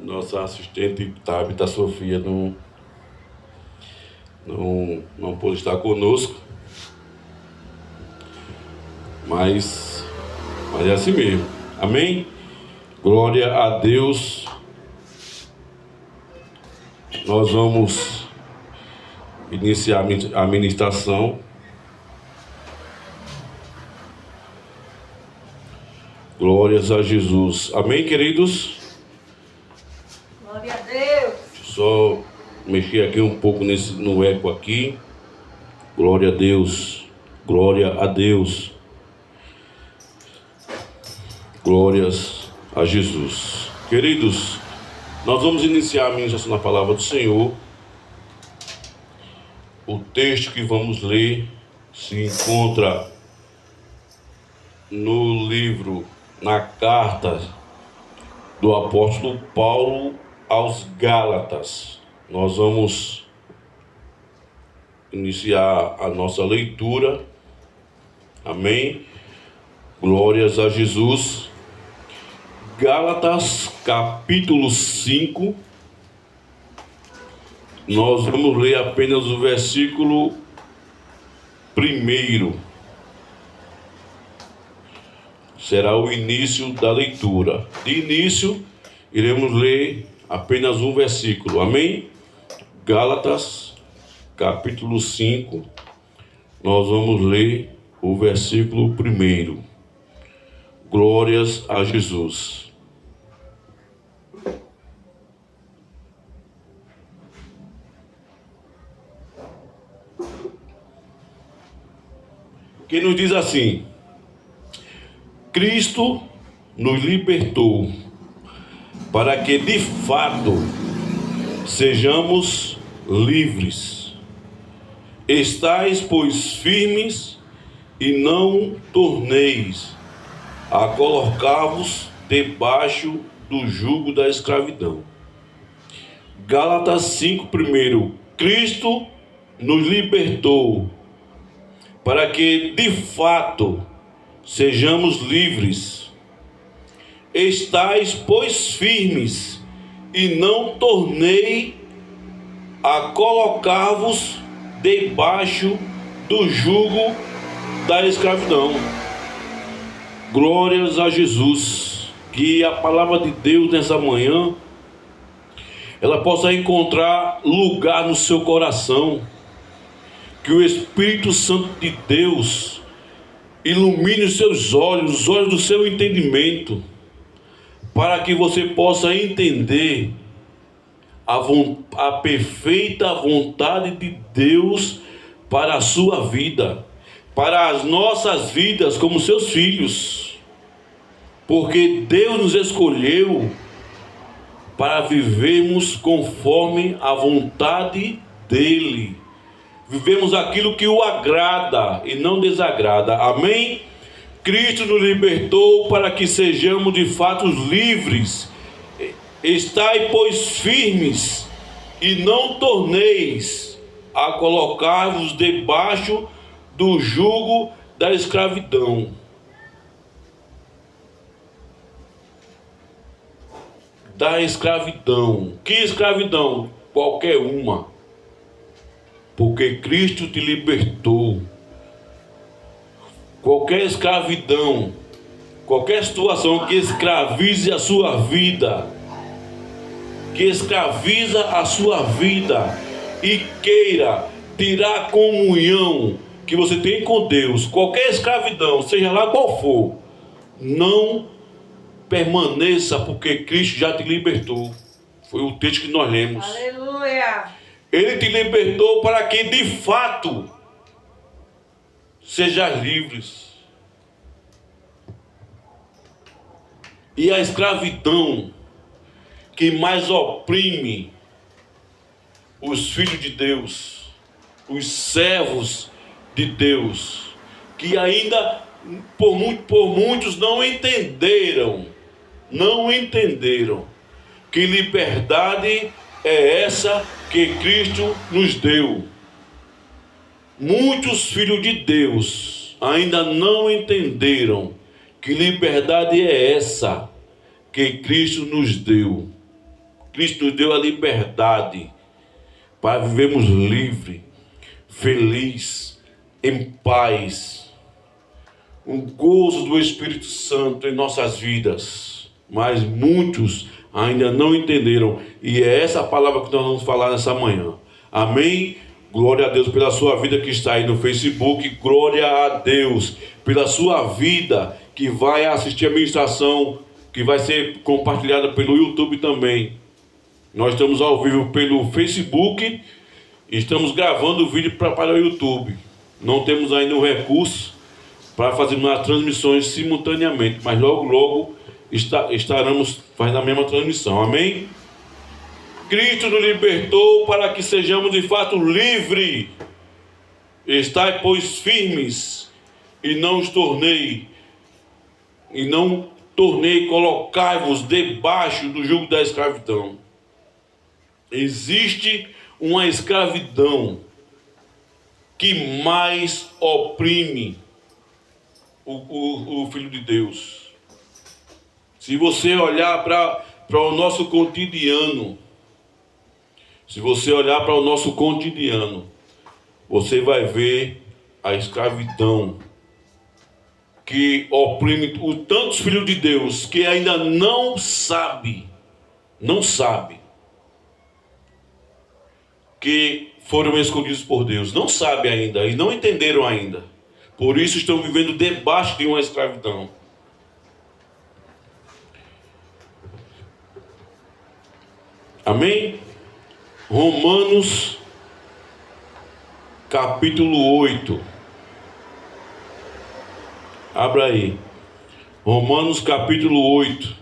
Nossa assistente Tabita Sofia não pôde estar conosco, mas é assim mesmo. Amém? Glória a Deus. Nós vamos iniciar a ministração. Glórias a Jesus. Amém, queridos? Glória a Deus. Deixa eu só mexer aqui um pouco no eco aqui. Glória a Deus. Glória a Deus. Glórias a Jesus. Queridos, nós vamos iniciar a ministração na palavra do Senhor. O texto que vamos ler se encontra no livro, na carta do apóstolo Paulo aos Gálatas. Nós vamos iniciar a nossa leitura. Amém? Glórias a Jesus. Gálatas capítulo 5. Nós vamos ler apenas o versículo 1. Será o início da leitura. De início, iremos ler apenas um versículo. Amém? Gálatas capítulo 5. Nós vamos ler o versículo 1. Glórias a Jesus. Que nos diz assim: Cristo nos libertou para que de fato sejamos livres. Estais, pois, firmes e não torneis a colocar-vos debaixo do jugo da escravidão. Gálatas 5, 1. Cristo nos libertou para que de fato sejamos livres. Estais, pois, firmes e não tornei a colocar-vos debaixo do jugo da escravidão. Glórias a Jesus. Que a palavra de Deus nessa manhã ela possa encontrar lugar no seu coração. Que o Espírito Santo de Deus ilumine os seus olhos, os olhos do seu entendimento, para que você possa entender a perfeita vontade de Deus para a sua vida, para as nossas vidas como seus filhos. Porque Deus nos escolheu para vivermos conforme a vontade dEle. Vivemos aquilo que o agrada e não desagrada. Amém? Cristo nos libertou para que sejamos de fato livres. Estai, pois, firmes e não torneis a colocar-vos debaixo do jugo da escravidão. Da escravidão. Que escravidão? Qualquer uma. Porque Cristo te libertou. Qualquer escravidão, qualquer situação que escravize a sua vida, que escraviza a sua vida e queira tirar a comunhão que você tem com Deus, qualquer escravidão, seja lá qual for, não permaneça, porque Cristo já te libertou. Foi o texto que nós lemos. Aleluia. Ele te libertou para que de fato sejais livres. E a escravidão que mais oprime os filhos de Deus, os servos de Deus, que ainda por muitos não entenderam que liberdade é essa que Cristo nos deu. Muitos filhos de Deus ainda não entenderam que liberdade é essa que Cristo nos deu. Cristo nos deu a liberdade para vivermos livre, feliz, em paz, um gozo do Espírito Santo em nossas vidas. Mas muitos ainda não entenderam, e é essa palavra que nós vamos falar nessa manhã. Amém? Glória a Deus pela sua vida que está aí no Facebook. Glória a Deus pela sua vida que vai assistir a ministração, que vai ser compartilhada pelo YouTube também. Nós estamos ao vivo pelo Facebook e estamos gravando o vídeo para o YouTube. Não temos ainda o recurso para fazer as transmissões simultaneamente, mas logo estaremos fazendo a mesma transmissão. Amém? Cristo nos libertou para que sejamos de fato livres. Estai, pois, firmes e não colocai-vos debaixo do jugo da escravidão. Existe uma escravidão que mais oprime o Filho de Deus. Se você olhar para o nosso cotidiano, você vai ver a escravidão que oprime tantos filhos de Deus que ainda não sabe que foram escolhidos por Deus. Não sabe ainda e não entenderam ainda. Por isso estão vivendo debaixo de uma escravidão. Amém? Romanos capítulo 8. Abra aí. Romanos capítulo 8.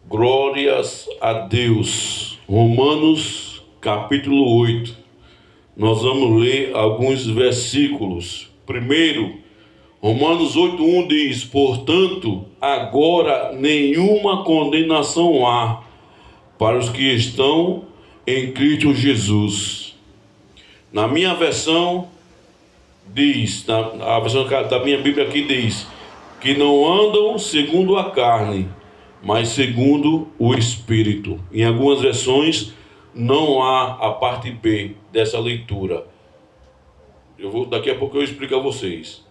Glórias a Deus. Romanos capítulo 8. Nós vamos ler alguns versículos. Primeiro, Romanos 8:1 diz: portanto, agora nenhuma condenação há para os que estão em Cristo Jesus. Na minha versão diz, a versão da minha Bíblia aqui diz, que não andam segundo a carne, mas segundo o Espírito. Em algumas versões não há a parte B dessa leitura. Daqui a pouco eu explico a vocês.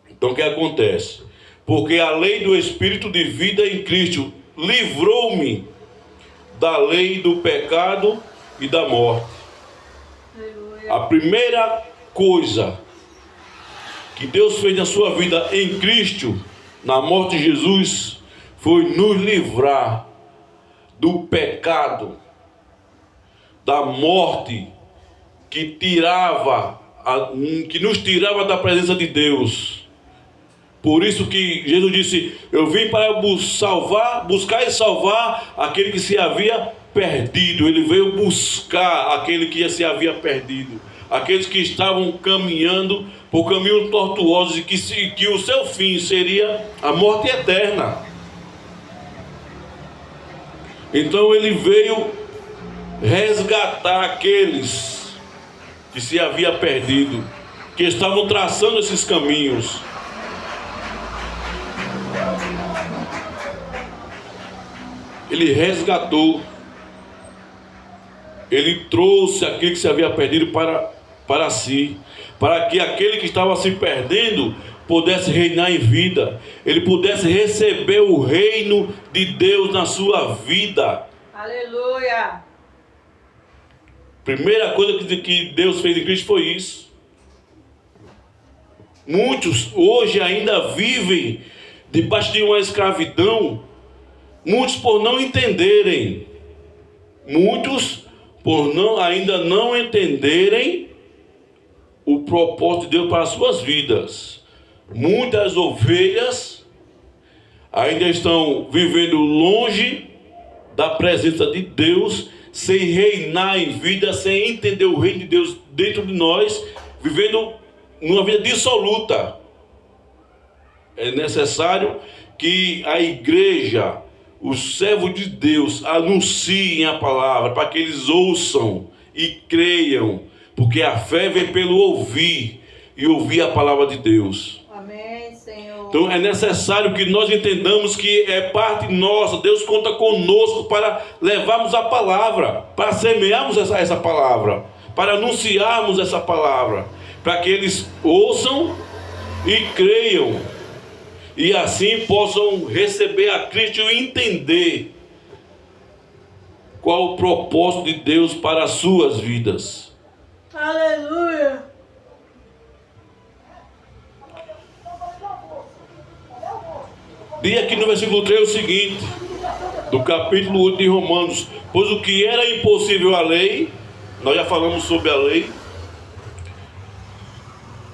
Então o que acontece? Porque a lei do Espírito de vida em Cristo livrou-me da lei do pecado e da morte. Aleluia. A primeira coisa que Deus fez na sua vida em Cristo, na morte de Jesus, foi nos livrar do pecado, da morte que nos tirava da presença de Deus. Por isso que Jesus disse: eu vim para buscar e salvar aquele que se havia perdido. Ele veio buscar aquele que se havia perdido, aqueles que estavam caminhando por caminhos tortuosos e que o seu fim seria a morte eterna. Então ele veio resgatar aqueles que se havia perdido, que estavam traçando esses caminhos. Ele resgatou, ele trouxe aquele que se havia perdido para si, para que aquele que estava se perdendo pudesse reinar em vida, ele pudesse receber o reino de Deus na sua vida. Aleluia! Primeira coisa que Deus fez em Cristo foi isso. Muitos hoje ainda vivem debaixo de uma escravidão, muitos por não entenderem, ainda não entenderem o propósito de Deus para as suas vidas. Muitas ovelhas ainda estão vivendo longe da presença de Deus, sem reinar em vida, sem entender o reino de Deus dentro de nós, vivendo uma vida dissoluta. É necessário que a igreja, os servos de Deus, anunciem a palavra, para que eles ouçam e creiam, porque a fé vem pelo ouvir, e ouvir a palavra de Deus. Amém, Senhor. Então é necessário que nós entendamos que é parte nossa. Deus conta conosco para levarmos a palavra, para semearmos essa palavra, para anunciarmos essa palavra, para que eles ouçam e creiam, e assim possam receber a Cristo e entender qual o propósito de Deus para as suas vidas. Aleluia. Diz aqui no versículo 3 o seguinte, do capítulo 8 de Romanos: pois o que era impossível à lei, nós já falamos sobre a lei,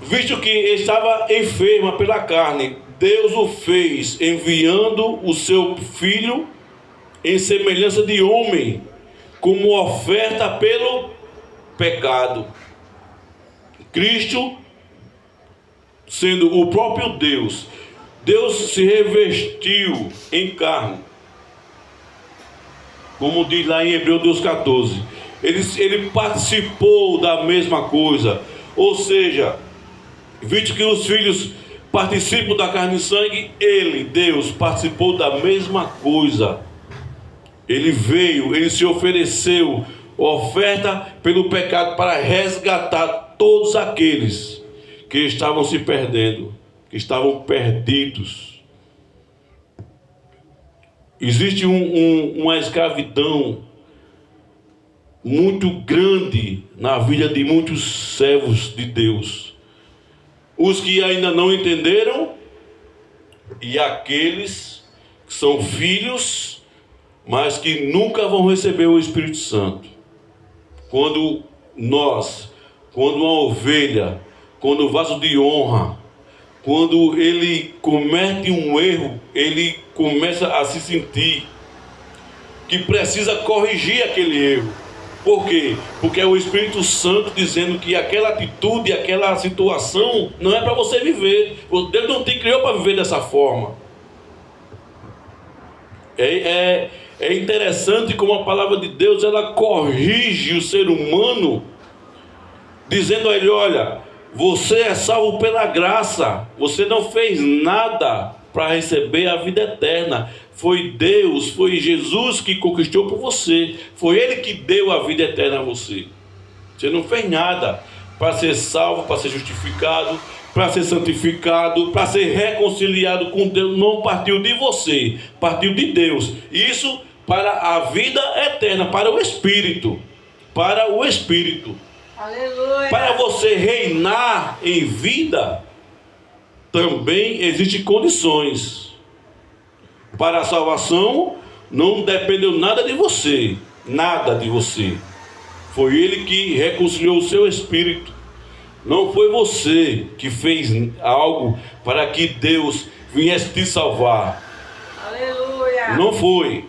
visto que estava enferma pela carne, Deus o fez, enviando o seu Filho em semelhança de homem, como oferta pelo pecado. Cristo, sendo o próprio Deus, Deus se revestiu em carne, como diz lá em Hebreus 2,14. Ele participou da mesma coisa, ou seja, visto que os filhos participam da carne e sangue, ele, Deus, participou da mesma coisa. Ele veio, ele se ofereceu, oferta pelo pecado, para resgatar todos aqueles que estavam se perdendo, que estavam perdidos. Existe uma escravidão muito grande na vida de muitos servos de Deus. Os que ainda não entenderam e aqueles que são filhos, mas que nunca vão receber o Espírito Santo. Quando uma ovelha, quando o vaso de honra, quando ele comete um erro, ele começa a se sentir que precisa corrigir aquele erro. Por quê? Porque é o Espírito Santo dizendo que aquela atitude, aquela situação não é para você viver. Deus não te criou para viver dessa forma. É interessante como a palavra de Deus, ela corrige o ser humano, dizendo a ele: olha, você é salvo pela graça, você não fez nada para receber a vida eterna. Foi Deus, foi Jesus que conquistou por você. Foi Ele que deu a vida eterna a você. Você não fez nada para ser salvo, para ser justificado, para ser santificado, para ser reconciliado com Deus. Não partiu de você, partiu de Deus. Isso para a vida eterna, para o Espírito. Para o Espírito. Aleluia. Para você reinar em vida, também existem condições. Para a salvação, não dependeu nada de você. Nada de você. Foi Ele que reconciliou o seu espírito. Não foi você que fez algo para que Deus viesse te salvar. Aleluia. Não foi.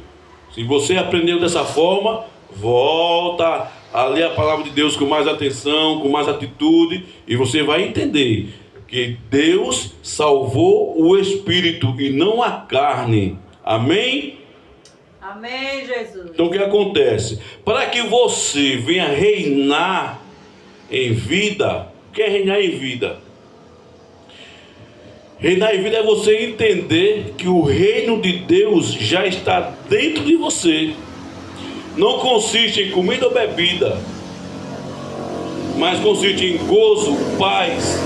Se você aprendeu dessa forma, volta a ler a palavra de Deus com mais atenção, com mais atitude, e você vai entender que Deus salvou o espírito e não a carne. Amém? Amém, Jesus. Então o que acontece? Para que você venha reinar em vida, o que é reinar em vida? Reinar em vida é você entender que o reino de Deus já está dentro de você. Não consiste em comida ou bebida, mas consiste em gozo, paz,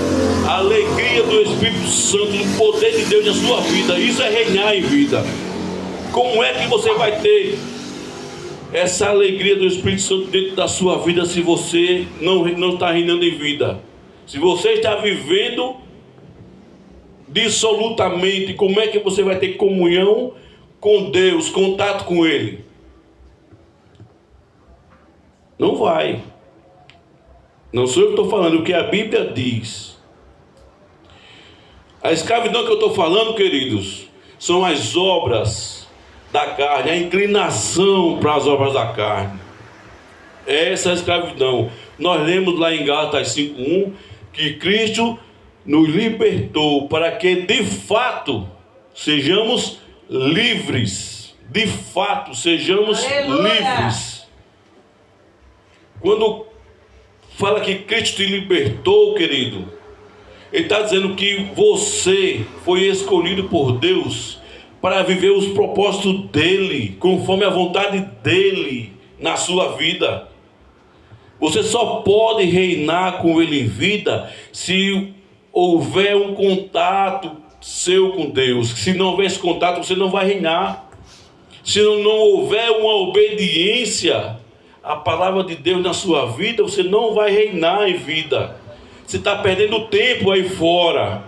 alegria do Espírito Santo, do poder de Deus na sua vida. Isso é reinar em vida. Como é que você vai ter essa alegria do Espírito Santo dentro da sua vida se você não está reinando em vida? Se você está vivendo dissolutamente, como é que você vai ter comunhão com Deus, contato com Ele? Não vai. Não sou eu que estou falando, o que a Bíblia diz. A escravidão que eu estou falando, queridos, são as obras da carne, a inclinação para as obras da carne. Essa é a escravidão. Nós lemos lá em Gálatas 5:1 que Cristo nos libertou para que de fato sejamos livres. De fato sejamos livres. Quando fala que Cristo te libertou, querido, Ele está dizendo que você foi escolhido por Deus para viver os propósitos dele, conforme a vontade dele na sua vida. Você só pode reinar com ele em vida se houver um contato seu com Deus. Se não houver esse contato, você não vai reinar. Se não houver uma obediência à palavra de Deus na sua vida, você não vai reinar em vida. Você está perdendo tempo aí fora.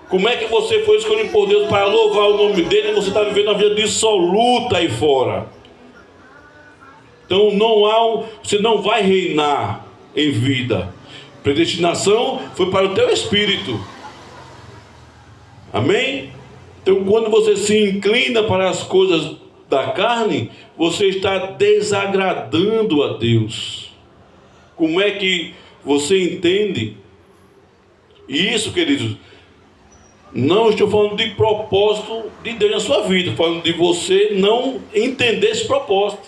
Como é que você foi escolhido por Deus para louvar o nome dele e você está vivendo uma vida dissoluta aí fora? Então você não vai reinar em vida. Predestinação foi para o teu espírito. Amém? Então quando você se inclina para as coisas da carne, você está desagradando a Deus. Como é que você entende isso, queridos? Não estou falando de propósito de Deus na sua vida, estou falando de você não entender esse propósito,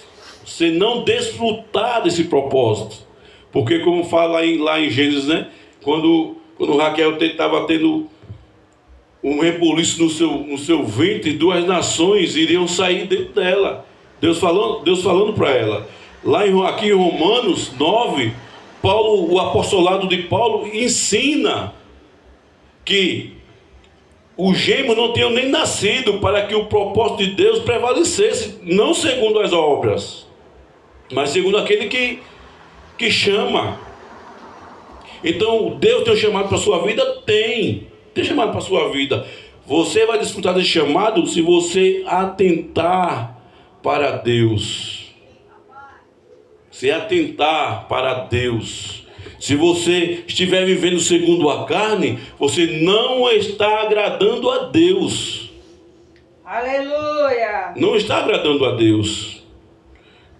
você não desfrutar desse propósito. Porque como fala lá em Gênesis, né? Quando Raquel estava tendo um rebuliço no seu ventre, 2 nações iriam sair dentro dela. Deus falando para ela. Aqui em Romanos 9, o apostolado de Paulo ensina que os gêmeos não tinham nem nascido para que o propósito de Deus prevalecesse, não segundo as obras, mas segundo aquele que chama. Então Deus tem um chamado para a sua vida? Tem chamado para a sua vida. Você vai desfrutar desse chamado se você atentar para Deus. Se atentar para Deus. Se você estiver vivendo segundo a carne, você não está agradando a Deus. Aleluia! Não está agradando a Deus.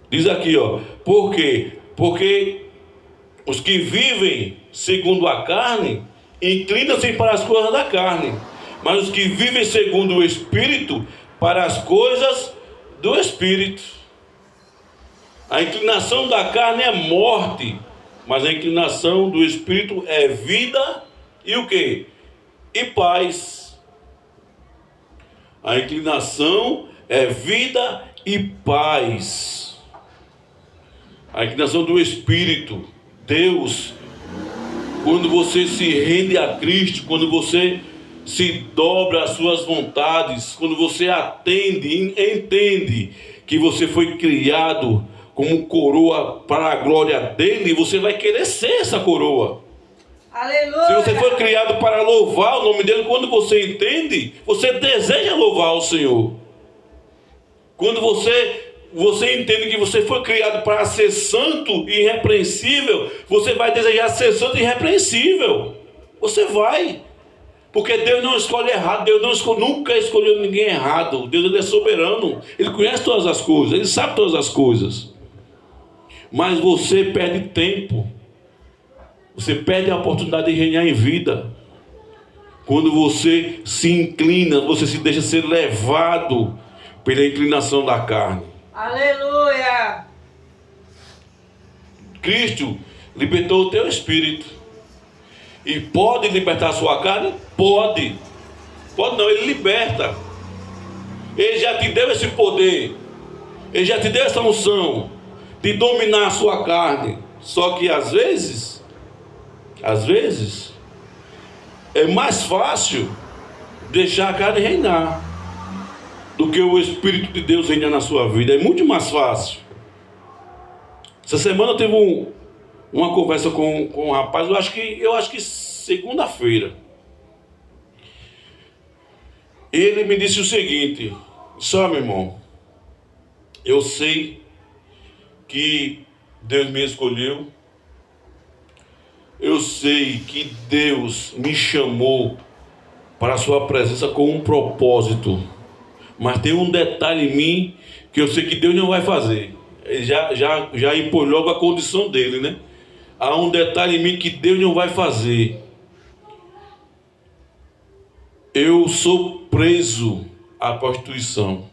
Diz aqui, por quê? Porque os que vivem segundo a carne inclinam-se para as coisas da carne, mas os que vivem segundo o Espírito, para as coisas do Espírito. A inclinação da carne é morte, mas a inclinação do Espírito é vida e o quê? E paz. A inclinação é vida e paz. A inclinação do Espírito, Deus, quando você se rende a Cristo, quando você se dobra às suas vontades, quando você entende que você foi criado como coroa para a glória dele, você vai querer ser essa coroa. Aleluia! Se você foi criado para louvar o nome dele, quando você entende, você deseja louvar o Senhor. Quando você entende que você foi criado para ser santo e irrepreensível, você vai desejar ser santo e irrepreensível. Você vai. Porque Deus não escolhe errado. Deus nunca escolheu ninguém errado. Deus, ele é soberano. Ele conhece todas as coisas. Ele sabe todas as coisas. Mas você perde tempo. Você perde a oportunidade de reinar em vida. Quando você se inclina, você se deixa ser levado pela inclinação da carne. Aleluia! Cristo libertou o teu espírito. E pode libertar a sua carne? Pode. Pode não, ele liberta. Ele já te deu esse poder. Ele já te deu essa unção de dominar a sua carne. Só que às vezes é mais fácil deixar a carne reinar do que o Espírito de Deus reinar na sua vida. É muito mais fácil. Essa semana eu tive uma conversa com um rapaz, eu acho que segunda-feira. Ele me disse o seguinte: só, meu irmão, eu sei que Deus me escolheu, eu sei que Deus me chamou para a sua presença com um propósito, mas tem um detalhe em mim que eu sei que Deus não vai fazer. Ele já impôs logo a condição dele, né? Há um detalhe em mim que Deus não vai fazer. Eu sou preso à prostituição.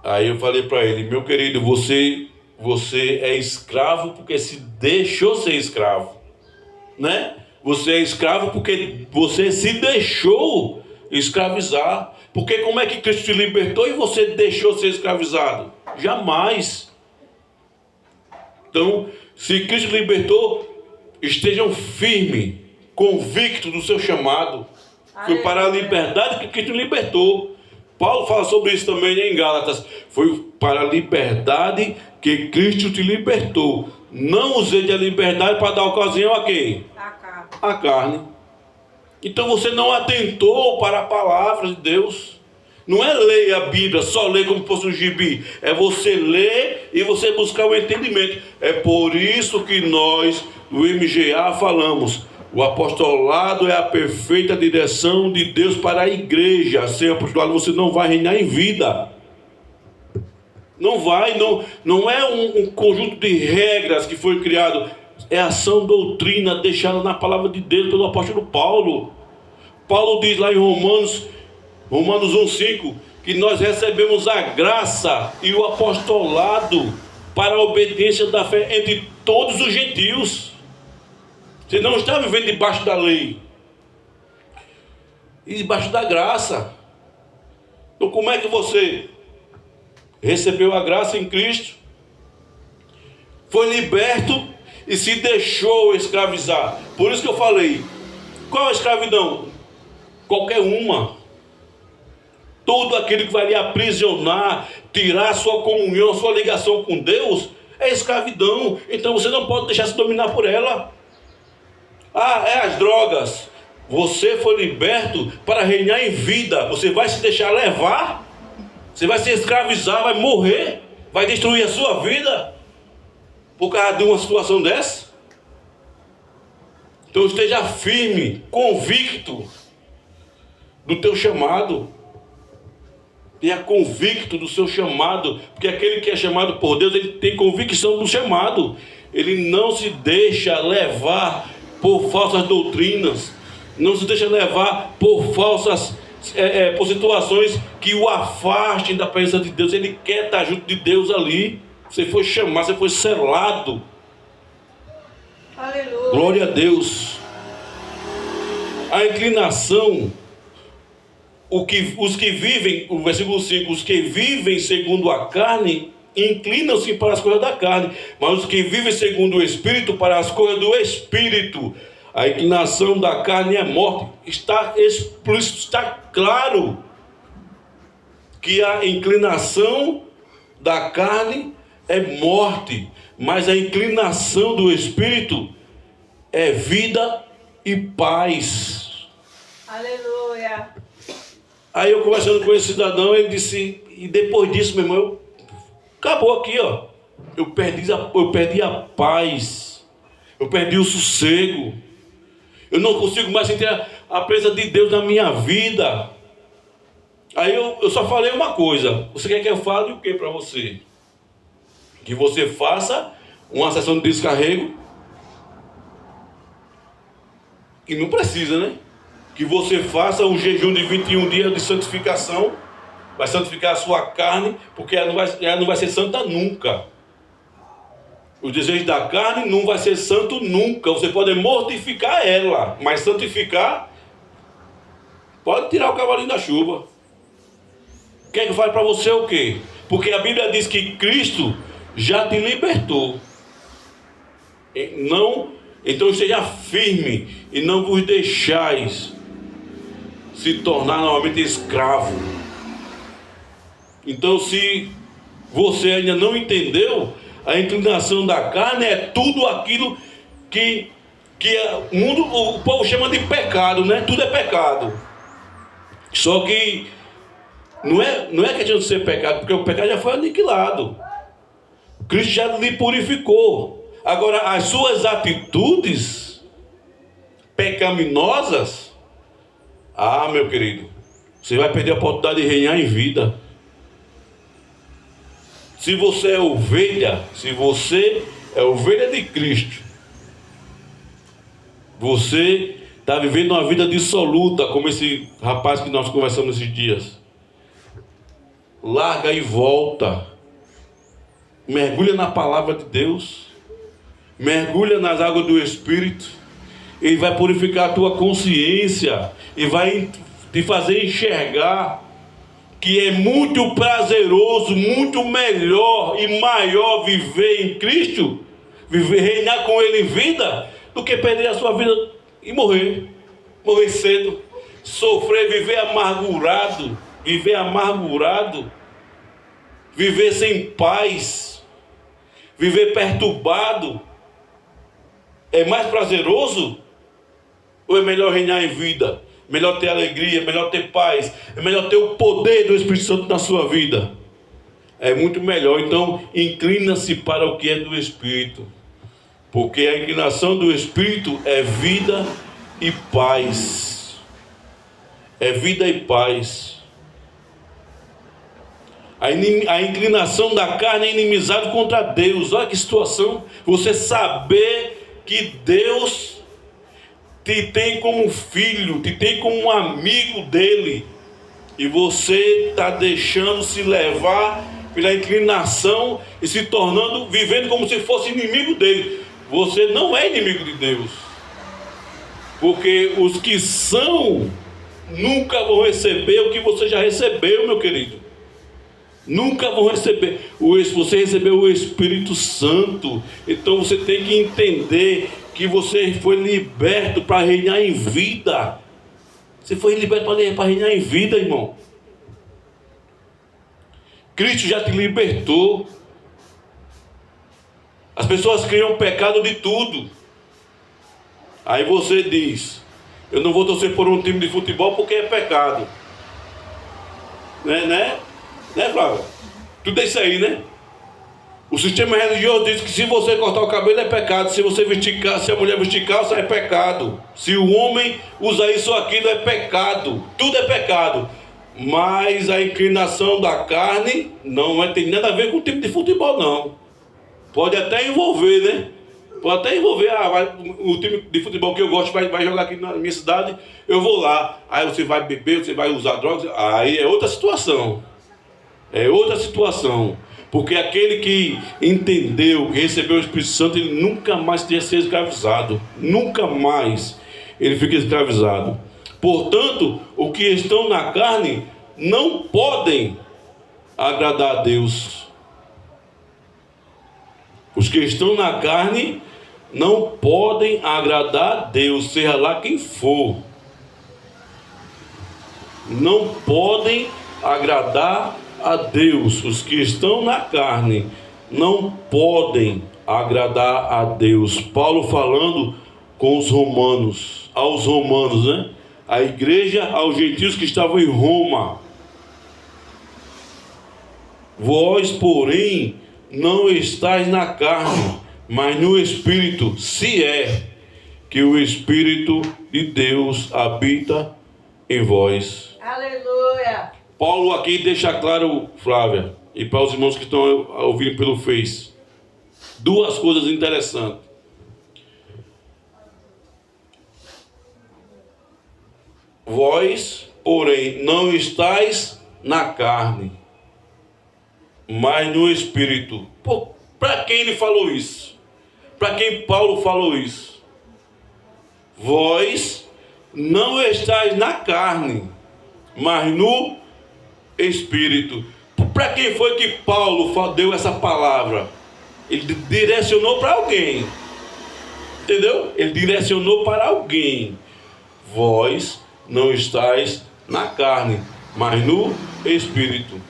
Aí eu falei para ele: meu querido, você é escravo porque se deixou ser escravo. né? Você é escravo porque você se deixou escravizar. Porque como é que Cristo te libertou e você deixou ser escravizado? Jamais. Então, se Cristo te libertou, estejam firmes, convictos do seu chamado. Foi para a liberdade que Cristo libertou. Paulo fala sobre isso também em Gálatas. Foi para a liberdade que Cristo te libertou. Não usei a liberdade para dar ocasião a quem? A carne. Então você não atentou para a palavra de Deus. Não é ler a Bíblia, só ler como se fosse um gibi. É você ler e você buscar o entendimento. É por isso que nós, do MGA, falamos: o apostolado é a perfeita direção de Deus para a igreja. Sem apostolado você não vai reinar em vida. Não vai, não é um conjunto de regras que foi criado. É ação doutrina deixada na palavra de Deus pelo apóstolo Paulo. Paulo diz lá em Romanos 1,5, que nós recebemos a graça e o apostolado para a obediência da fé entre todos os gentios. Você não está vivendo debaixo da lei, e debaixo da graça. Então como é que você recebeu a graça em Cristo, foi liberto e se deixou escravizar? Por isso que eu falei, qual a escravidão? Qualquer uma. Todo aquele que vai lhe aprisionar, tirar sua comunhão, sua ligação com Deus, é escravidão. Então você não pode deixar se dominar por ela. É as drogas. Você foi liberto para reinar em vida. Você vai se deixar levar? Você vai se escravizar, vai morrer, vai destruir a sua vida por causa de uma situação dessa? Então esteja firme, convicto do teu chamado. Tenha convicto do seu chamado, porque aquele que é chamado por Deus, ele tem convicção do chamado. Ele não se deixa levar por falsas doutrinas, não se deixa levar por falsas por situações que o afastem da presença de Deus. Ele quer estar junto de Deus ali. Você foi chamado, você foi selado. Aleluia. Glória a Deus. A inclinação, os que vivem, o versículo 5, os que vivem segundo a carne, inclinam-se para as coisas da carne, mas os que vivem segundo o Espírito, para as coisas do Espírito. A inclinação da carne é morte. Está explícito, está claro que a inclinação da carne é morte, mas a inclinação do Espírito é vida e paz. Aleluia. Aí eu conversando com esse cidadão, ele disse, e depois disso, meu irmão, acabou aqui, ó. Eu perdi a paz, eu perdi o sossego. Eu não consigo mais sentir a presença de Deus na minha vida. Aí eu só falei uma coisa. Você quer que eu fale o que para você? Que você faça uma sessão de descarrego? Que não precisa, né? Que você faça um jejum de 21 dias de santificação. Vai santificar a sua carne, porque ela não vai ser santa nunca. Os desejos da carne não vai ser santo nunca. Você pode mortificar ela, mas santificar, pode tirar o cavalinho da chuva. Quer que eu fale para você o quê? Porque a Bíblia diz que Cristo já te libertou. Então esteja firme e não vos deixais se tornar novamente escravo. Então, se você ainda não entendeu, a inclinação da carne é tudo aquilo que o povo chama de pecado, né? Tudo é pecado. Só que não é questão de ser pecado, porque o pecado já foi aniquilado. Cristo já lhe purificou. Agora, as suas atitudes pecaminosas, meu querido, você vai perder a oportunidade de reinar em vida. Se você é ovelha de Cristo, você está vivendo uma vida dissoluta, como esse rapaz que nós conversamos esses dias. Larga e volta. Mergulha na palavra de Deus. Mergulha nas águas do Espírito. Ele vai purificar a tua consciência e vai te fazer enxergar que é muito prazeroso, muito melhor e maior viver em Cristo, viver, reinar com Ele em vida, do que perder a sua vida e morrer cedo, sofrer, viver amargurado, viver sem paz, viver perturbado. É mais prazeroso? Ou é melhor reinar em vida? Melhor ter alegria, melhor ter paz, é melhor ter o poder do Espírito Santo na sua vida? É muito melhor. Então, inclina-se para o que é do Espírito, porque a inclinação do Espírito é vida e paz. É vida e paz. A inclinação da carne é inimizade contra Deus. Olha que situação. Você saber que Deus te tem como filho, te tem como um amigo dele, e você está deixando se levar pela inclinação e se tornando, vivendo como se fosse inimigo dele. Você não é inimigo de Deus, porque os que são nunca vão receber o que você já recebeu, meu querido. Nunca vão receber. Você recebeu o Espírito Santo. Então você tem que entender que você foi liberto para reinar em vida. Você foi liberto para reinar em vida, irmão. Cristo já te libertou. As pessoas criam pecado de tudo. Aí você diz: eu não vou torcer por um time de futebol porque é pecado. Né, Flávia? Tudo é isso aí, né? O sistema religioso diz que se você cortar o cabelo é pecado, se você vestir calça, se a mulher vestir calça é pecado, se o homem usar isso ou aquilo é pecado, tudo é pecado. Mas a inclinação da carne não tem nada a ver com o time de futebol, não. Pode até envolver, né? Pode até envolver, o time de futebol que eu gosto vai jogar aqui na minha cidade, eu vou lá. Aí você vai beber, você vai usar drogas, aí é outra situação. É outra situação. Porque aquele que entendeu, que recebeu o Espírito Santo, ele nunca mais tem que ser escravizado. Nunca mais ele fica escravizado. Portanto, os que estão na carne não podem agradar a Deus. Os que estão na carne não podem agradar a Deus, seja lá quem for. Não podem agradar a Deus. Os que estão na carne não podem agradar a Deus. Paulo falando com os romanos, aos romanos, né? A igreja aos gentios que estavam em Roma. Vós, porém, não estáis na carne, mas no Espírito, se é que o Espírito de Deus habita em vós. Aleluia. Paulo aqui deixa claro, Flávia, e para os irmãos que estão ouvindo pelo Face, duas coisas interessantes. Vós, porém, não estáis na carne, mas no Espírito. Para quem ele falou isso? Para quem Paulo falou isso? Vós não estáis na carne, mas no Espírito. Para quem foi que Paulo deu essa palavra? Ele direcionou para alguém. Entendeu? Ele direcionou para alguém. Vós não estáis na carne, mas no Espírito.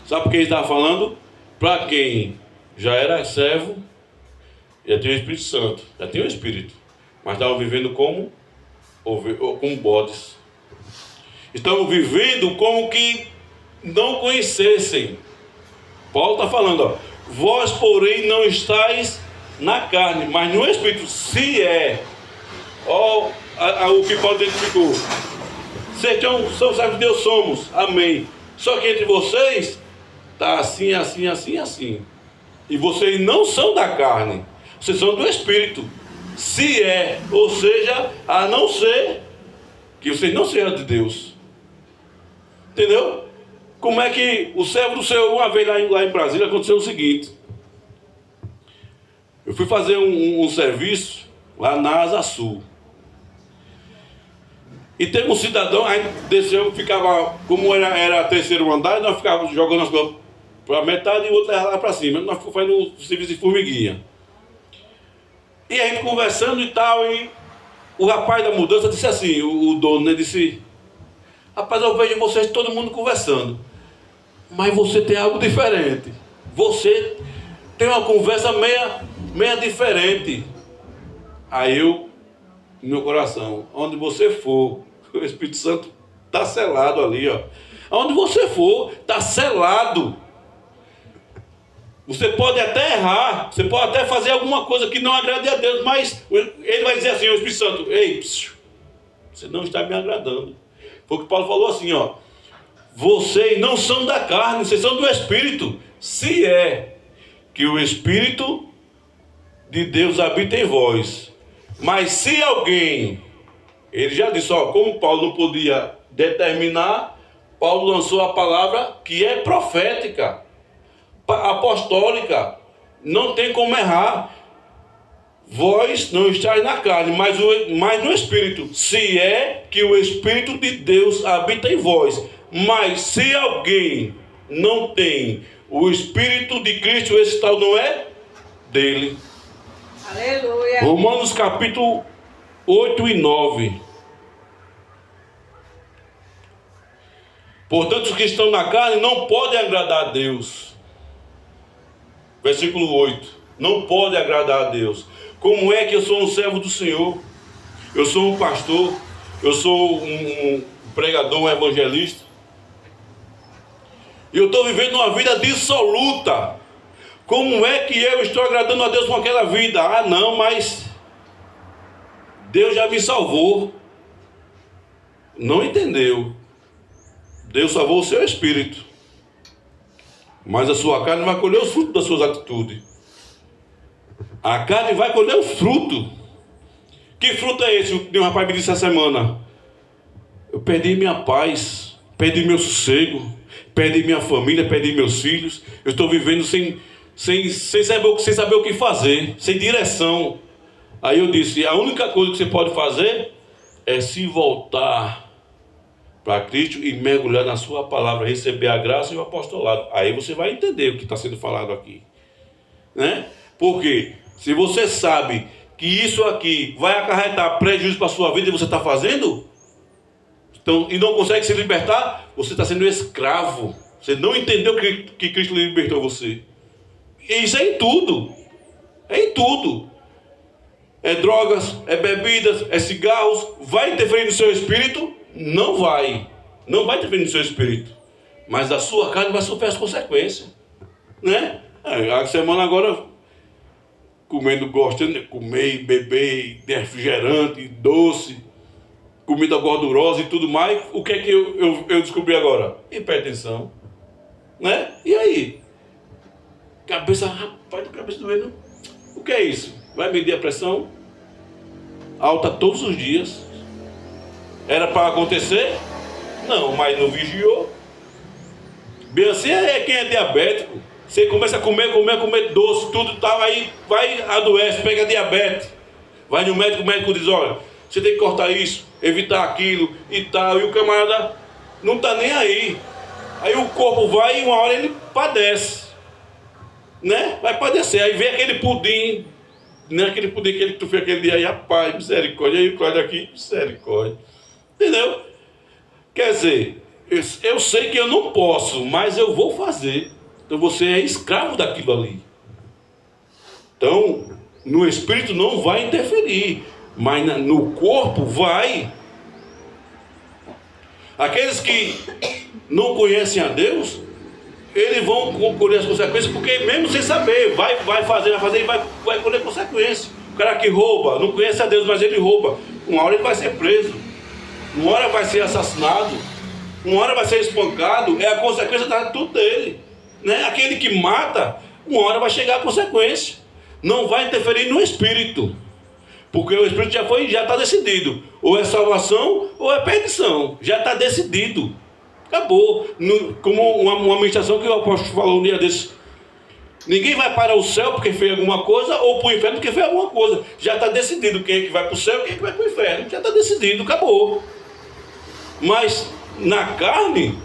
Sabe por que ele estava falando? Para quem já era servo, já tinha o Espírito Santo, já tinha o Espírito, mas estavam vivendo como bodes. Estavam vivendo como que não conhecessem. Paulo está falando, ó, vós porém não estáis na carne, mas no Espírito, se é, ó, o que Paulo identificou. São servos de Deus, somos, amém. Só que entre vocês está assim, assim, assim, assim. E vocês não são da carne, vocês são do Espírito. Se é, ou seja, a não ser que vocês não sejam de Deus. Entendeu? Como é que o servo do Senhor, uma vez lá em Brasília, aconteceu o seguinte. Eu fui fazer um serviço lá na Asa Sul. E teve um cidadão, a gente desceu, ficava, como era terceiro andar, nós ficávamos jogando as coisas para metade e o outro lá para cima. Nós ficamos fazendo o serviço de formiguinha. E a gente conversando e tal, e o rapaz da mudança disse assim, o dono, né, disse: rapaz, eu vejo vocês todo mundo conversando, mas você tem algo diferente. Você tem uma conversa meia diferente. Aí eu, no meu coração, onde você for, o Espírito Santo está selado ali, ó. Onde você for, está selado. Você pode até errar, você pode até fazer alguma coisa que não agrade a Deus, mas ele vai dizer assim, o Espírito Santo: ei, você não está me agradando. Foi o que Paulo falou assim, ó: vocês não são da carne, vocês são do Espírito, se é que o Espírito de Deus habita em vós. Mas se alguém, ele já disse, ó, como Paulo não podia determinar, Paulo lançou a palavra que é profética, apostólica, não tem como errar. Vós não estáis na carne, mas no Espírito, se é que o Espírito de Deus habita em vós. Mas se alguém não tem o Espírito de Cristo, esse tal não é dele. Aleluia. Romanos capítulo 8 e 9. Portanto, os que estão na carne não podem agradar a Deus. Versículo 8. Não podem agradar a Deus. Como é que eu sou um servo do Senhor? Eu sou um pastor, eu sou um pregador, um evangelista. E eu estou vivendo uma vida dissoluta. Como é que eu estou agradando a Deus com aquela vida? Ah, não, mas Deus já me salvou. Não entendeu. Deus salvou o seu espírito, mas a sua carne vai colher os frutos das suas atitudes. A carne vai colher o fruto. Que fruto é esse? Um rapaz me disse essa semana: eu perdi minha paz, perdi meu sossego, perdi minha família, perdi meus filhos. Eu estou vivendo sem saber o que fazer, sem direção. Aí eu disse: a única coisa que você pode fazer é se voltar para Cristo e mergulhar na sua palavra, receber a graça e o apostolado. Aí você vai entender o que está sendo falado aqui, né? Porque se você sabe que isso aqui vai acarretar prejuízo para a sua vida e você está fazendo, então, e não consegue se libertar, você está sendo escravo. Você não entendeu que Cristo libertou você. E isso é em tudo. É em tudo. É drogas, é bebidas, é cigarros. Vai interferir no seu espírito? Não vai. Não vai interferir no seu espírito. Mas a sua carne vai sofrer as consequências, né? A semana agora, gostando de comer, beber, refrigerante, doce, comida gordurosa e tudo mais. O que é que eu descobri agora? Hipertensão, né? E aí? Cabeça, rapaz, cabeça doendo. O que é isso? Vai medir a pressão alta todos os dias. Era para acontecer? Não, mas não vigiou. Bem assim é quem é diabético. Você começa a comer doce, tudo tal, aí vai, adoece, pega diabetes. Vai no médico, o médico diz: olha, você tem que cortar isso, evitar aquilo e tal. E o camarada não está nem aí. Aí o corpo vai e uma hora ele padece, né? Vai padecer. Aí vem aquele pudim, né? Aquele pudim que tu fez aquele dia aí, rapaz, misericórdia. Aí o Cláudio aqui, misericórdia. Entendeu? Quer dizer, eu sei que eu não posso, mas eu vou fazer. Então você é escravo daquilo ali. Então, no espírito não vai interferir, mas no corpo vai. Aqueles que não conhecem a Deus, eles vão colher as consequências, porque mesmo sem saber, vai fazer e vai colher consequências. O cara que rouba, não conhece a Deus, mas ele rouba. Uma hora ele vai ser preso, uma hora vai ser assassinado, uma hora vai ser espancado. É a consequência da atitude dele, né? Aquele que mata, uma hora vai chegar a consequência. Não vai interferir no espírito, porque o espírito já está decidido. Ou é salvação ou é perdição. Já está decidido. Acabou. Como uma ministração que o apóstolo falou um dia desse: ninguém vai para o céu porque fez alguma coisa, ou para o inferno porque fez alguma coisa. Já está decidido quem é que vai para o céu e quem é que vai para o inferno. Já está decidido, acabou. Mas na carne,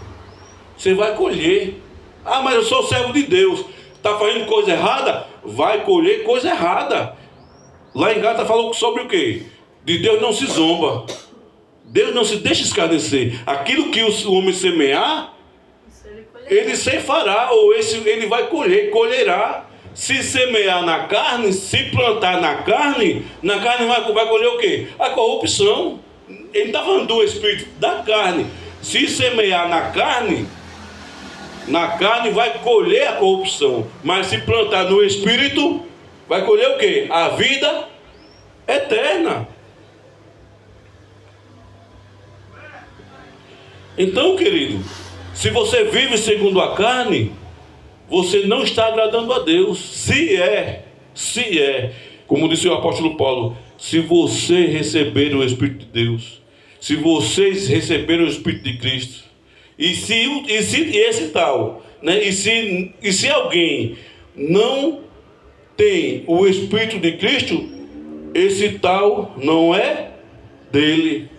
você vai colher. Ah, mas eu sou servo de Deus. Está fazendo coisa errada? Vai colher coisa errada. Lá em Gálatas falou sobre o quê? De Deus não se zomba. Deus não se deixa escarnecer. Aquilo que o homem semear, ele ceifará, ou ele vai colherá. Se semear na carne, se plantar na carne vai colher o quê? A corrupção. Ele está falando do espírito da carne. Se semear na carne vai colher a corrupção. Mas se plantar no espírito, vai colher o quê? A vida eterna. Então, querido, se você vive segundo a carne, você não está agradando a Deus. Se é, como disse o apóstolo Paulo, se você receber o Espírito de Deus, se vocês receberem o Espírito de Cristo, e esse tal, né? E se alguém não tem o Espírito de Cristo, esse tal não é dele.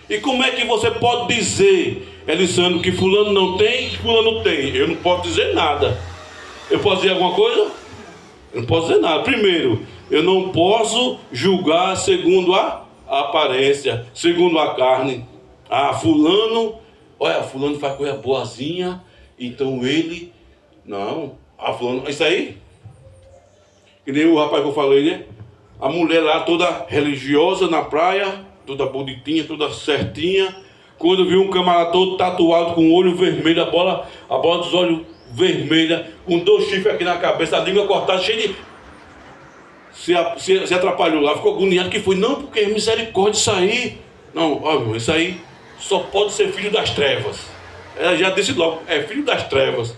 E como é que você pode dizer, Elisandro, que fulano não tem, que fulano tem? Eu não posso dizer nada. Eu posso dizer alguma coisa? Eu não posso dizer nada. Primeiro, eu não posso julgar segundo a aparência, segundo a carne. Ah, fulano faz coisa boazinha, então ele... Não, fulano... Isso aí, que nem o rapaz que eu falei, né? A mulher lá toda religiosa na praia, toda bonitinha, toda certinha. Quando viu um camarada todo tatuado com o olho vermelho, a bola dos olhos vermelha, com 2 chifres aqui na cabeça, a língua cortada, cheia de... Se atrapalhou lá, ficou agoniado. Que foi? Não, porque é misericórdia isso aí. Não, ó, isso aí só pode ser filho das trevas. Ela já disse logo, é filho das trevas.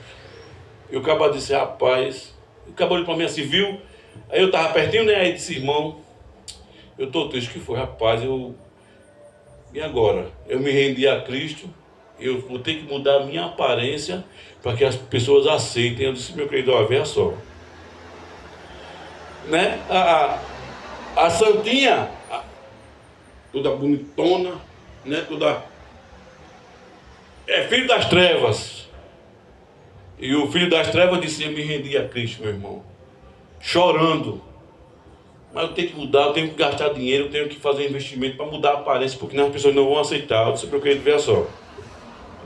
E o cabra disse, rapaz, o cabra olhou para mim assim, viu? Aí eu estava pertinho, né? Aí disse, irmão, eu estou triste. O que foi? Rapaz, e agora? Eu me rendi a Cristo, eu vou ter que mudar a minha aparência para que as pessoas aceitem. Eu disse, meu querido, ó, veja só, né? A santinha, toda bonitona, né? Toda... é filho das trevas. E o filho das trevas disse, eu me rendi a Cristo, meu irmão, chorando. Mas eu tenho que mudar, eu tenho que gastar dinheiro, eu tenho que fazer investimento para mudar a aparência, porque as pessoas não vão aceitar. Eu disse para o querido, veja só,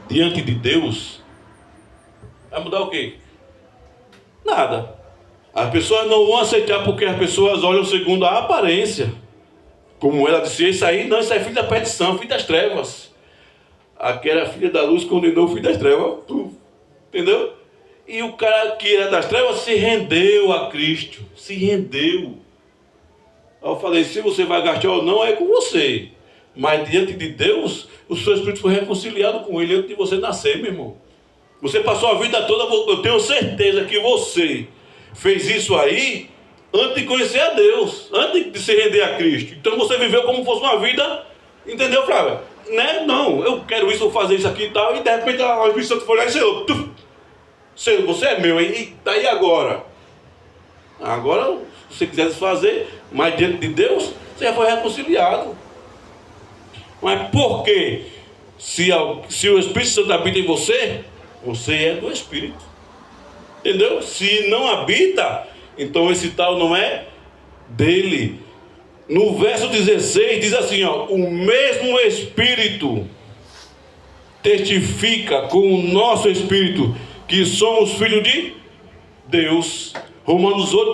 diante de Deus, vai mudar o quê? Nada. As pessoas não vão aceitar porque as pessoas olham segundo a aparência. Como ela disse, isso aí é filho da perdição, filho das trevas. Aquela filha da luz condenou o filho das trevas. Entendeu? E o cara que era das trevas se rendeu a Cristo. Se rendeu. Aí eu falei, se você vai gastar ou não, é com você. Mas diante de Deus, o seu espírito foi reconciliado com Ele antes de você nascer, meu irmão. Você passou a vida toda, eu tenho certeza que você fez isso aí antes de conhecer a Deus, antes de se render a Cristo. Então você viveu como fosse uma vida, entendeu, Flávia? Né? Não, eu quero isso, vou fazer isso aqui e tal, e de repente o Espírito Santo foi lá e Senhor, você é meu, e daí agora? Agora, se você quisesse fazer, mas diante de Deus, você já foi reconciliado. Mas por quê? Se o Espírito Santo habita em você, você é do Espírito. Entendeu? Se não habita, então esse tal não é dele. No verso 16 diz assim, ó, o mesmo Espírito testifica com o nosso Espírito que somos filhos de Deus. Romanos 8,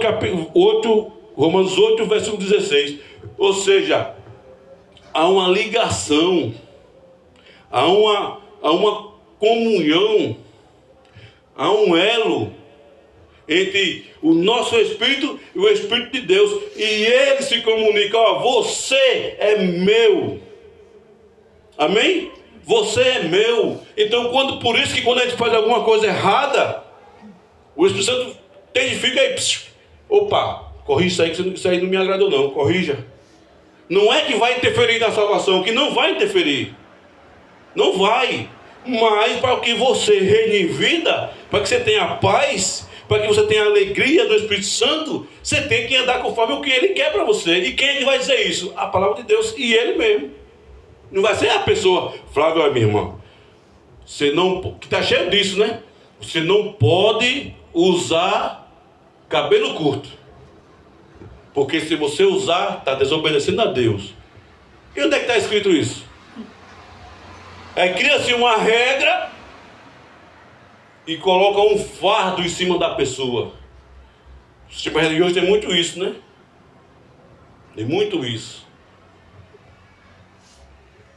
versículo 16. Ou seja, há uma ligação, há uma comunhão, há um elo entre o nosso Espírito e o Espírito de Deus. E ele se comunica, ó, você é meu. Amém? Você é meu. Então, por isso que quando a gente faz alguma coisa errada, o Espírito Santo testifica aí. Opa, corrija isso aí, que isso aí não me agradou não, corrija. Não é que vai interferir na salvação, que não vai interferir. Não vai. Mas para que você reine em vida, para que você tenha paz, para que você tenha a alegria do Espírito Santo, você tem que andar conforme o que Ele quer para você. E quem é que vai dizer isso? A palavra de Deus e Ele mesmo. Não vai ser a pessoa, Flávio, minha irmã, você não, que está cheio disso, né? Você não pode usar cabelo curto. Porque se você usar, está desobedecendo a Deus. E onde é que está escrito isso? Aí cria-se uma regra e coloca um fardo em cima da pessoa. O sistema religioso tem muito isso, né? Tem muito isso.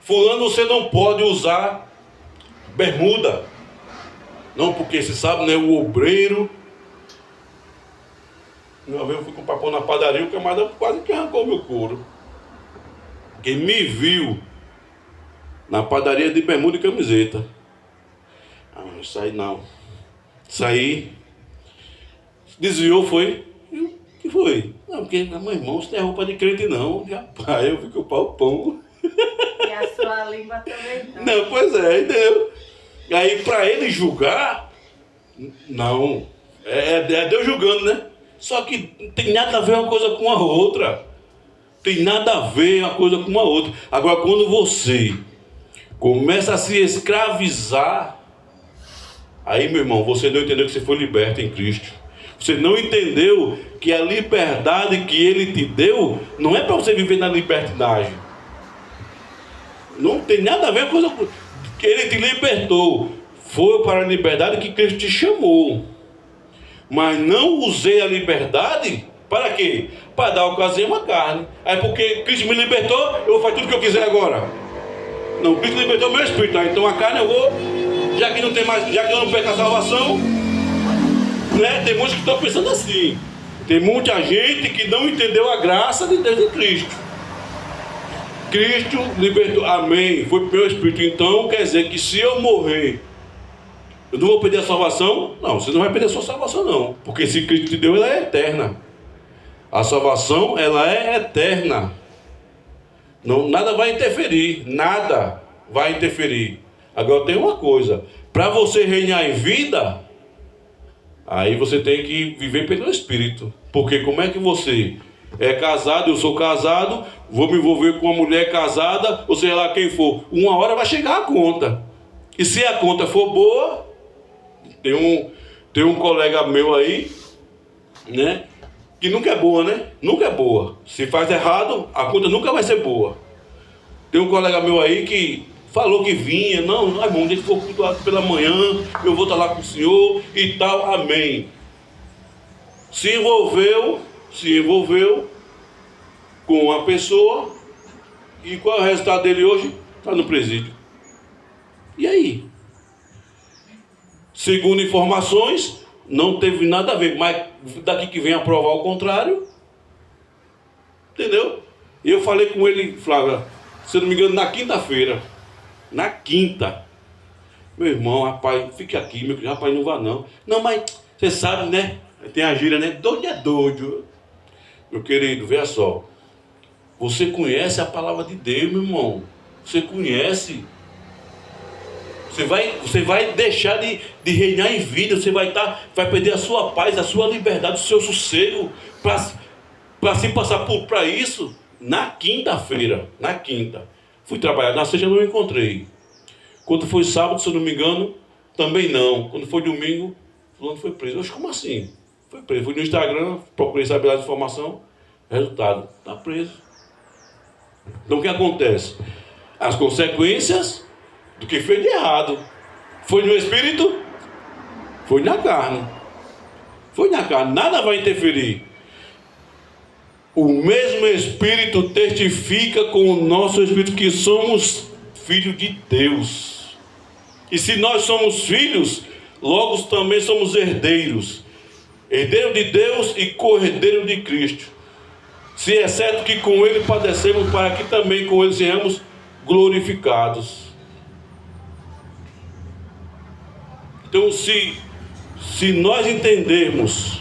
Fulano, você não pode usar bermuda. Não, porque você sabe, né? O obreiro. Uma vez eu fui com o papão na padaria, o camarada quase que arrancou meu couro. Quem me viu na padaria de bermuda e camiseta. Ah, isso aí não. Isso aí desviou, foi? E o que foi? Não, porque, meu irmão, isso não é roupa de crente não. Rapaz, eu fico pau. E a sua língua também não. Não, pois é, entendeu? Aí pra ele julgar, não. É Deus julgando, né? Só que não tem nada a ver uma coisa com a outra. Tem nada a ver uma coisa com a outra. Agora, quando você começa a se escravizar, aí, meu irmão, você não entendeu que você foi liberto em Cristo. Você não entendeu que a liberdade que Ele te deu não é para você viver na libertinagem. Não tem nada a ver com a coisa que Ele te libertou. Foi para a liberdade que Cristo te chamou. Mas não usei a liberdade para quê? Para dar ocasião à carne. Aí porque Cristo me libertou, eu vou fazer tudo o que eu quiser agora. Não, Cristo libertou meu espírito. Então a carne eu vou, já que não tem mais, já que eu não perco a salvação, né? Tem muitos que estão pensando assim. Tem muita gente que não entendeu a graça de Deus em Cristo. Cristo libertou, amém, foi para o meu espírito. Então quer dizer que se eu morrer, eu não vou perder a salvação? Não, você não vai perder a sua salvação não. Porque se Cristo te deu, ela é eterna. A salvação, ela é eterna. Não, nada vai interferir. Nada vai interferir. Agora tem uma coisa. Para você reinar em vida, aí você tem que viver pelo Espírito. Porque como é que você é casado, eu sou casado, vou me envolver com uma mulher casada, ou seja lá quem for, uma hora vai chegar a conta. E se a conta for boa, tem um colega meu aí, né? Que nunca é boa, né? Nunca é boa. Se faz errado, a conta nunca vai ser boa. Tem um colega meu aí que falou que vinha. Não, irmão, deixa eu for pela manhã, eu vou estar lá com o senhor e tal, amém. Se envolveu com uma pessoa. E qual é o resultado dele hoje? Está no presídio. E aí? Segundo informações, não teve nada a ver, mas daqui que vem a provar o contrário, entendeu? E eu falei com ele, Flávia, se eu não me engano, na quinta-feira, na quinta, meu irmão, rapaz, fique aqui, meu querido, rapaz, não vá não. Não, mas você sabe, né? Tem a gíria, né? Doido é doido. Meu querido, veja só, você conhece a palavra de Deus, meu irmão, você conhece. Você vai deixar de reinar em vida. Você vai perder a sua paz, a sua liberdade, o seu sossego para se passar para isso. Na quinta-feira, fui trabalhar, na sexta eu não encontrei. Quando foi sábado, se eu não me engano, também não. Quando foi domingo, fulano foi preso. Oxe, como assim? Foi preso. Fui no Instagram, procurei saber as informações. Resultado, está preso. Então o que acontece? As consequências do que fez de errado. Foi no espírito? Foi na carne. Foi na carne. Nada vai interferir. O mesmo Espírito testifica com o nosso Espírito que somos filhos de Deus. E se nós somos filhos, logo também somos herdeiros. Herdeiro de Deus e co-herdeiro de Cristo. Se é certo que com Ele padecemos, para que também com Ele sejamos glorificados. Então, se nós entendermos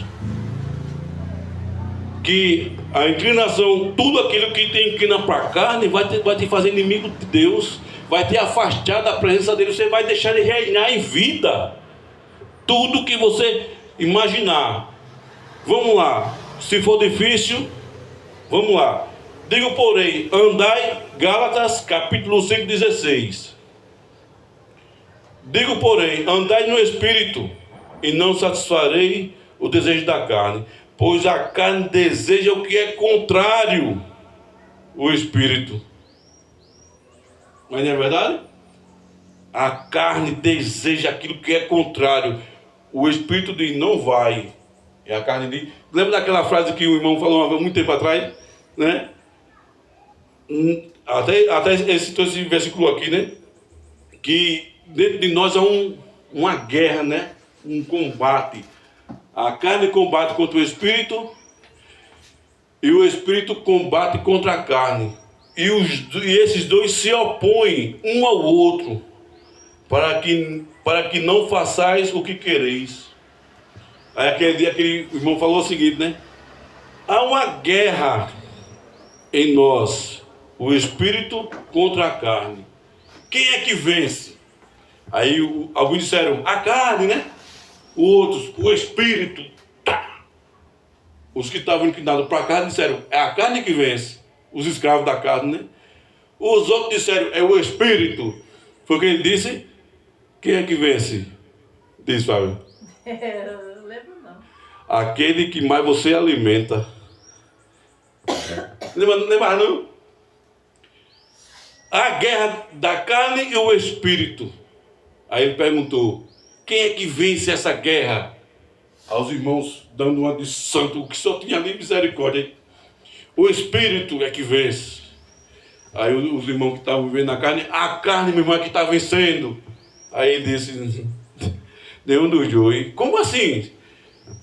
que a inclinação, tudo aquilo que te inclina para a carne, vai te fazer inimigo de Deus, vai te afastar da presença dele, você vai deixar ele reinar em vida. Tudo que você imaginar. Vamos lá, se for difícil, vamos lá. Digo, porém, andai, Gálatas, capítulo 5:16. Digo, porém, andai no Espírito, e não satisfarei o desejo da carne, pois a carne deseja o que é contrário ao Espírito. Mas não é verdade? A carne deseja aquilo que é contrário. O Espírito diz, não vai. E a carne diz... Lembra daquela frase que o irmão falou há muito tempo atrás? Né? Até esse versículo aqui, né? Que dentro de nós há uma guerra, né? Um combate. A carne combate contra o Espírito e o Espírito combate contra a carne. E esses dois se opõem um ao outro para que não façais o que quereis. Aí aquele dia aquele irmão falou o seguinte, né? Há uma guerra em nós, o Espírito contra a carne. Quem é que vence? Aí alguns disseram, a carne, né? Outros, o Espírito. Tá. Os que estavam inclinados para a carne disseram, é a carne que vence. Os escravos da carne, né? Os outros disseram, é o Espírito. Foi o que ele disse. Quem é que vence? Diz, Fábio. Eu não lembro não. Aquele que mais você alimenta. Lembra não? A guerra da carne e o Espírito. Aí ele perguntou, quem é que vence essa guerra? Aos irmãos dando uma de santo, o que só tinha ali misericórdia. O Espírito é que vence. Aí os irmãos que estavam vivendo na carne, a carne, meu irmão, é que está vencendo. Aí ele disse, nenhum dos dois. Como assim?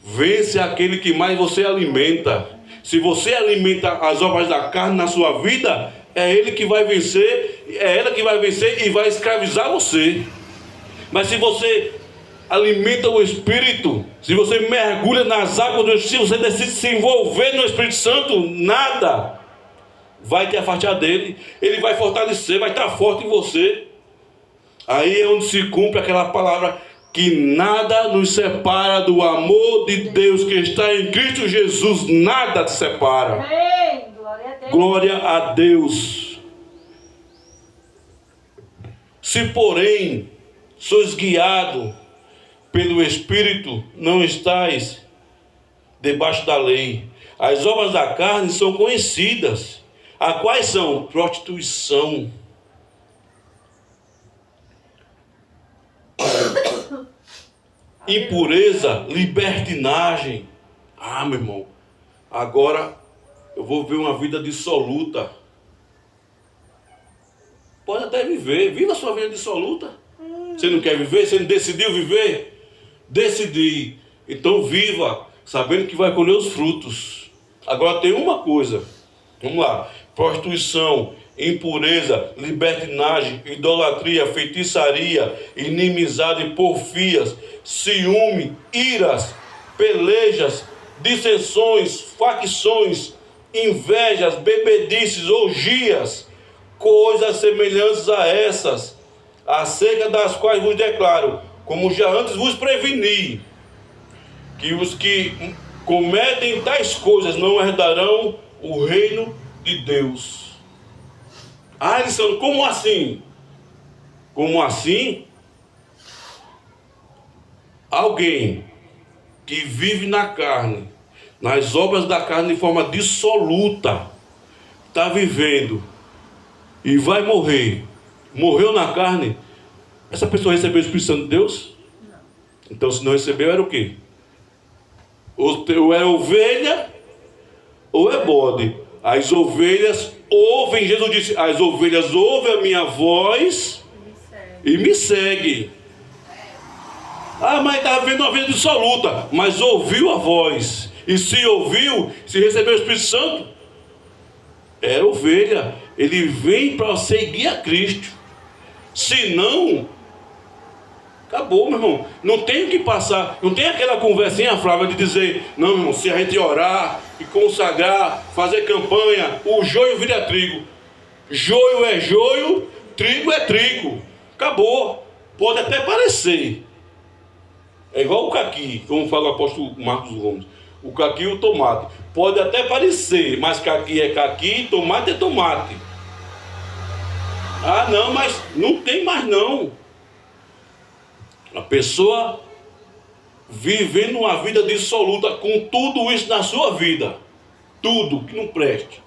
Vence aquele que mais você alimenta. Se você alimenta as obras da carne na sua vida, é ele que vai vencer, é ela que vai vencer e vai escravizar você. Mas se você alimenta o Espírito, se você mergulha nas águas do Espírito, se você decide se envolver no Espírito Santo, nada vai te afastar dele. Ele vai fortalecer, vai estar forte em você. Aí é onde se cumpre aquela palavra que nada nos separa do amor de Deus que está em Cristo Jesus. Nada te separa. Amém. Glória a Deus. Glória a Deus. Se porém sois guiado pelo Espírito, não estais debaixo da lei. As obras da carne são conhecidas. A quais são? Prostituição, impureza, libertinagem. Ah, meu irmão, agora eu vou ver uma vida dissoluta. Pode até viver, viva a sua vida dissoluta. Você não quer viver? Você não decidiu viver? Decidi. Então viva, sabendo que vai colher os frutos. Agora tem uma coisa, vamos lá: prostituição, impureza, libertinagem, idolatria, feitiçaria, inimizade, porfias, ciúme, iras, pelejas, dissensões, facções, invejas, bebedices, orgias, coisas semelhantes a essas, acerca das quais vos declaro, como já antes vos preveni, que os que cometem tais coisas não herdarão o reino de Deus. Ah, Alisson, como assim? Como assim? Alguém que vive na carne, nas obras da carne de forma dissoluta, está vivendo e vai morrer. Morreu na carne. Essa pessoa recebeu o Espírito Santo de Deus? Não. Então, se não recebeu, era o quê? Ou é ovelha, ou é bode. As ovelhas ouvem, Jesus disse, as ovelhas ouvem a minha voz e me seguem. Ah, mas está vivendo uma vida dissoluta. Mas ouviu a voz. E se ouviu, se recebeu o Espírito Santo, é ovelha. Ele vem para seguir a Cristo. Se não, acabou, meu irmão. Não tem o que passar. Não tem aquela conversinha, Flávia, de dizer, não, meu irmão, se a gente orar e consagrar, fazer campanha, o joio vira trigo. Joio é joio, trigo é trigo. Acabou. Pode até parecer. É igual o caqui, como fala o apóstolo Marcos Gomes. O caqui e o tomate. Pode até parecer, mas caqui é caqui, tomate é tomate. Ah, não, mas não tem mais não. A pessoa vivendo uma vida dissoluta com tudo isso na sua vida. Tudo que não preste.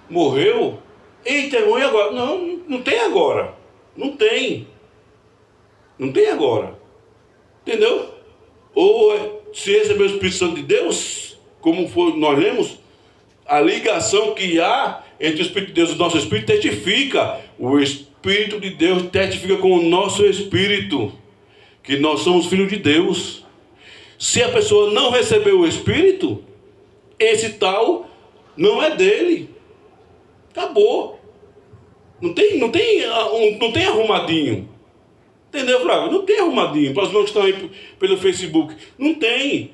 Morreu? Eita, irmão, e agora? Não, não tem agora. Não tem. Não tem agora. Entendeu? Ou se recebeu o Espírito Santo de Deus, como foi, nós lemos, a ligação que há entre o Espírito de Deus e o nosso Espírito testifica. O Espírito de Deus testifica com o nosso Espírito que nós somos filhos de Deus. Se a pessoa não recebeu o Espírito, esse tal não é dele. Acabou. Não tem arrumadinho. Entendeu, Flávio? Não tem arrumadinho. Para os irmãos que estão aí pelo Facebook. Não tem.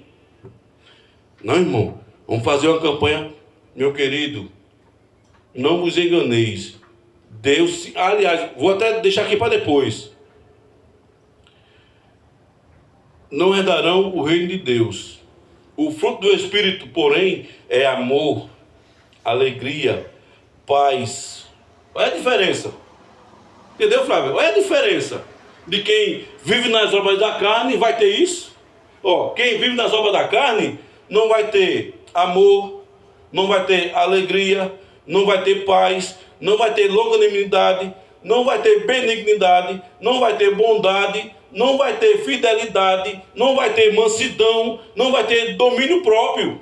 Não, irmão. Vamos fazer uma campanha. Meu querido, não vos enganeis. Deus, aliás, vou até deixar aqui para depois. Não herdarão o reino de Deus. O fruto do Espírito, porém, é amor, alegria, paz. Olha a diferença. Entendeu, Flávio? Olha a diferença de quem vive nas obras da carne vai ter isso. Quem vive nas obras da carne não vai ter amor, não vai ter alegria, não vai ter paz, não vai ter longanimidade, não vai ter benignidade, não vai ter bondade, não vai ter fidelidade, não vai ter mansidão, não vai ter domínio próprio.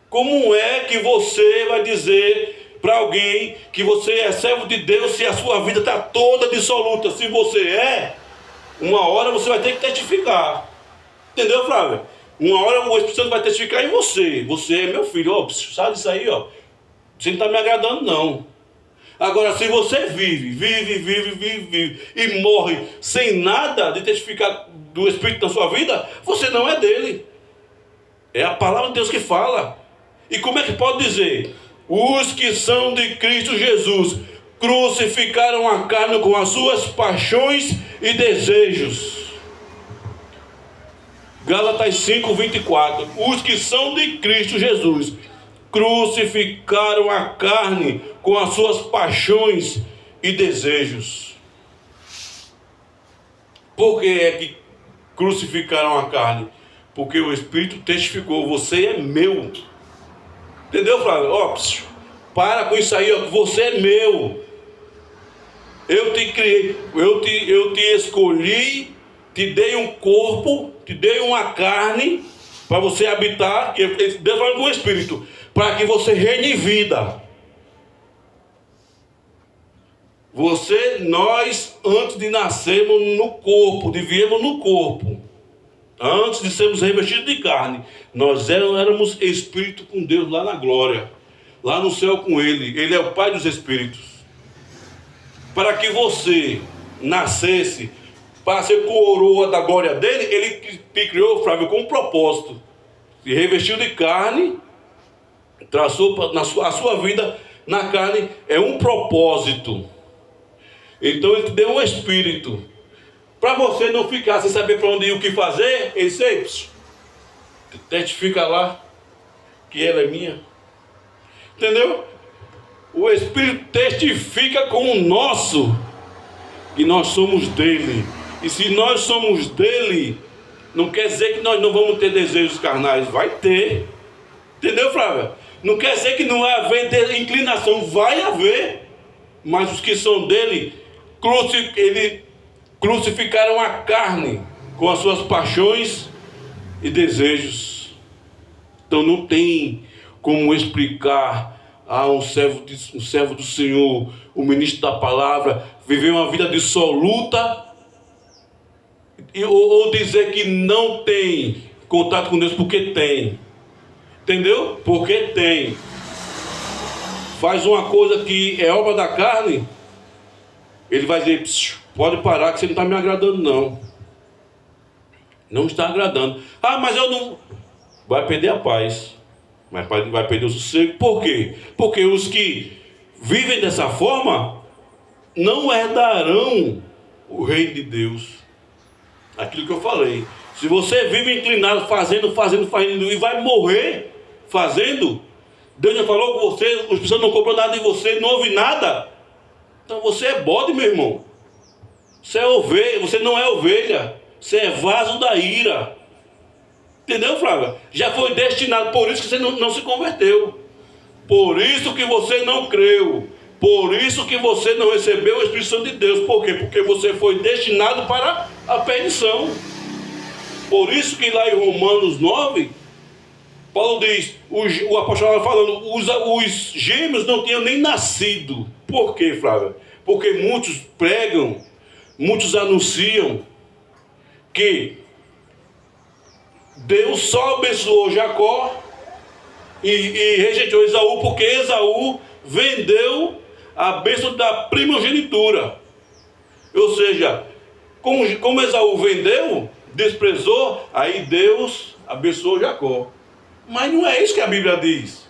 Como é que você vai dizer para alguém que você é servo de Deus se a sua vida está toda dissoluta? Se você é, uma hora você vai ter que testificar. Entendeu, Flávio? Uma hora o Espírito Santo vai testificar em você. Você é meu filho, sabe disso aí, Você não está me agradando, não. Agora, se você vive e morre sem nada de testificar do Espírito na sua vida, você não é dele. É a palavra de Deus que fala. E como é que pode dizer? Os que são de Cristo Jesus crucificaram a carne com as suas paixões e desejos. Gálatas 5:24. Os que são de Cristo Jesus crucificaram a carne com as suas paixões e desejos. Por que é que crucificaram a carne? Porque o Espírito testificou, você é meu. Entendeu, Flávio? Para com isso aí, você é meu. Eu te criei, eu te escolhi, te dei um corpo, te dei uma carne para você habitar, que Deus fala com o Espírito, para que você reine vida. Nós, antes de nascermos no corpo, de vivermos no corpo, antes de sermos revestidos de carne, nós éramos espírito com Deus lá na glória, lá no céu com Ele. Ele é o Pai dos Espíritos. Para que você nascesse, para ser coroa da glória dele, Ele te criou, Flávio, com um propósito. Se revestiu de carne, traçou a sua vida na carne, é um propósito. Então Ele te deu um espírito. Para você não ficar sem saber para onde ir, o que fazer, Ele disse, testifica lá que ela é minha. Entendeu? O Espírito testifica com o nosso, que nós somos dele. E se nós somos dele, não quer dizer que nós não vamos ter desejos carnais. Vai ter. Entendeu, Flávia? Não quer dizer que não vai haver inclinação. Vai haver. Mas os que são dele, crucificaram a carne com as suas paixões e desejos. Então não tem como explicar um servo do Senhor, o ministro da palavra, viver uma vida dissoluta ou dizer que não tem contato com Deus, porque tem. Entendeu? Porque tem. Faz uma coisa que é obra da carne, ele vai dizer, pode parar que você não está me agradando não. Não está agradando. Mas eu não... Vai perder a paz. Vai perder o sossego. Por quê? Porque os que vivem dessa forma não herdarão o reino de Deus. Aquilo que eu falei. Se você vive inclinado, fazendo, e vai morrer fazendo, Deus já falou com você, os pessoas não comprou nada de você, não ouve nada. Então você é bode, meu irmão. Você é ovelha, você não é ovelha. Você é vaso da ira. Entendeu, Flávia? Já foi destinado, por isso que você não se converteu. Por isso que você não creu. Por isso que você não recebeu o Espírito Santo de Deus. Por quê? Porque você foi destinado para a perdição. Por isso que lá em Romanos 9, Paulo diz, o apóstolo falando, os gêmeos não tinham nem nascido. Por quê, Flávia? Porque muitos pregam, muitos anunciam que Deus só abençoou Jacó e rejeitou Esaú, porque Esaú vendeu a bênção da primogenitura. Ou seja, como Esaú vendeu, desprezou, aí Deus abençoou Jacó. Mas não é isso que a Bíblia diz.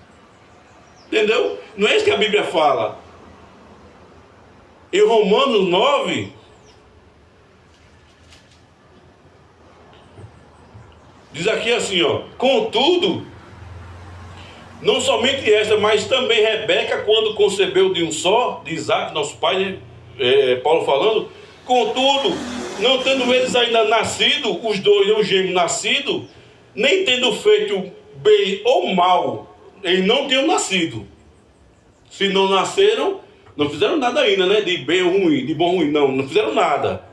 Entendeu? Não é isso que a Bíblia fala. Em Romanos 9, diz aqui assim, ó: contudo, não somente esta, mas também Rebeca, quando concebeu de um só, de Isaac, nosso pai, Paulo falando, contudo, não tendo eles ainda nascido, os dois, os gêmeos nascidos, nem tendo feito bem ou mal, eles não tinham nascido. Se não nasceram, não fizeram nada ainda, né? De bem ou ruim, de bom ou ruim, não fizeram nada.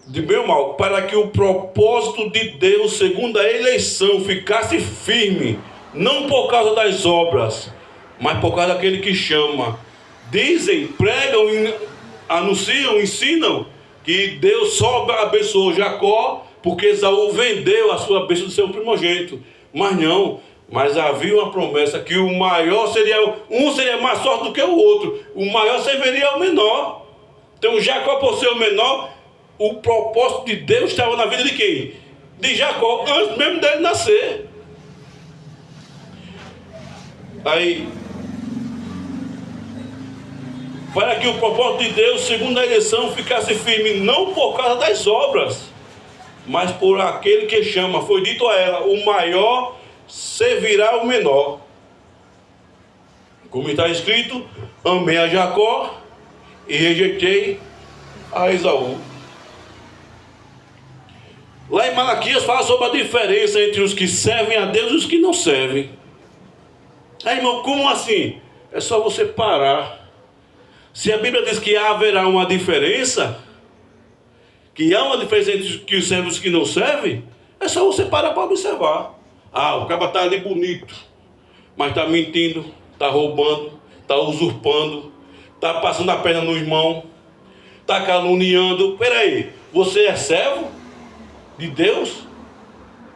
De bem ou mal, para que o propósito de Deus, segundo a eleição, ficasse firme, não por causa das obras, mas por causa daquele que chama. Dizem, pregam, anunciam, ensinam que Deus só abençoou Jacó porque Esaú vendeu a sua bênção do seu primogênito. Mas não, mas havia uma promessa que o maior seria, um seria mais forte do que o outro, o maior serviria ao menor. Então Jacó, por ser o menor, o propósito de Deus estava na vida de quem? De Jacó, antes mesmo dele nascer. Aí, para que o propósito de Deus, segundo a eleição, ficasse firme, não por causa das obras, mas por aquele que chama. Foi dito a ela, o maior servirá ao menor. Como está escrito, amei a Jacó e rejeitei a Esaú. Lá em Malaquias fala sobre a diferença entre os que servem a Deus e os que não servem. Aí, irmão, como assim? É só você parar. Se a Bíblia diz que haverá uma diferença, que há uma diferença entre os que servem e os que não servem, é só você parar para observar. Ah, o cara está ali bonito, mas está mentindo, está roubando, está usurpando, está passando a perna no irmão, está caluniando. Peraí, você é servo de Deus?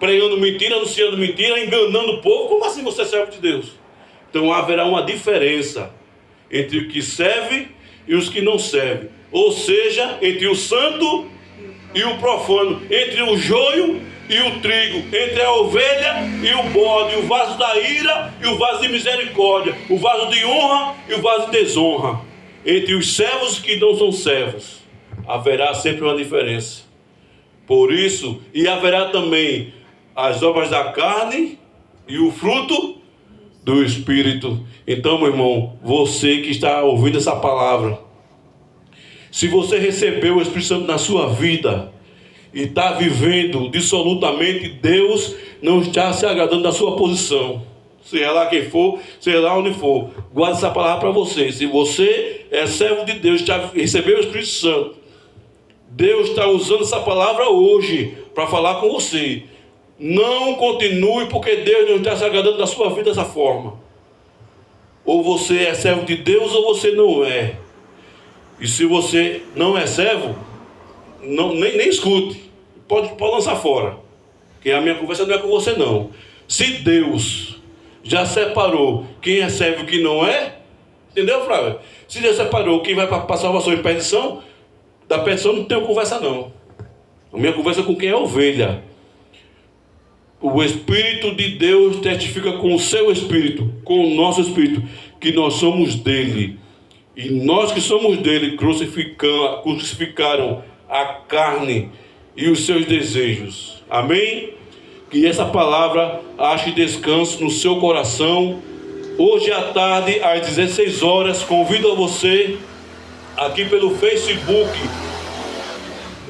Pregando mentira, anunciando mentira, enganando o povo? Como assim você é servo de Deus? Então haverá uma diferença entre o que serve e os que não servem. Ou seja, entre o santo e o profano, entre o joio e o trigo, entre a ovelha e o bode, o vaso da ira e o vaso de misericórdia, o vaso de honra e o vaso de desonra. Entre os servos que não são servos, haverá sempre uma diferença. Por isso, e haverá também as obras da carne e o fruto do Espírito. Então, meu irmão, você que está ouvindo essa palavra, se você recebeu o Espírito Santo na sua vida e está vivendo dissolutamente, Deus não está se agradando da sua posição. Seja lá quem for, seja lá onde for, guarde essa palavra para você. Se você é servo de Deus, recebeu o Espírito Santo, Deus está usando essa palavra hoje para falar com você. Não continue, porque Deus não está se agradando da sua vida dessa forma. Ou você é servo de Deus ou você não é. E se você não é servo, nem escute. Pode lançar fora. Porque a minha conversa não é com você não. Se Deus já separou quem é servo e quem não é, entendeu, Flávio? Se Deus separou quem vai para a salvação e perdição, da perdição não tenho conversa não. A minha conversa é com quem é ovelha. O Espírito de Deus testifica com o seu Espírito, com o nosso Espírito, que nós somos dele. E nós que somos dele crucificaram a carne e os seus desejos. Amém? Que essa palavra ache descanso no seu coração. Hoje à tarde, às 16 horas, convido a você aqui pelo Facebook,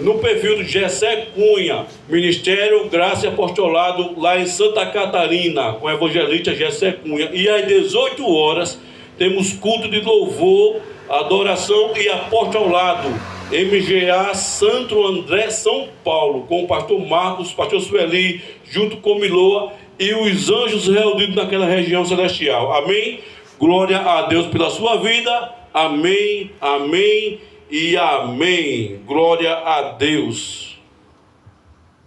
no perfil do Gessé Cunha, Ministério Graça e Apostolado, lá em Santa Catarina, com a evangelista Gessé Cunha. E às 18 horas, temos culto de louvor, adoração e apostolado, MGA Santo André, São Paulo, com o pastor Marcos, pastor Sueli, junto com Miloa e os anjos reunidos naquela região celestial. Amém? Glória a Deus pela sua vida. Amém, amém e amém. Glória a Deus.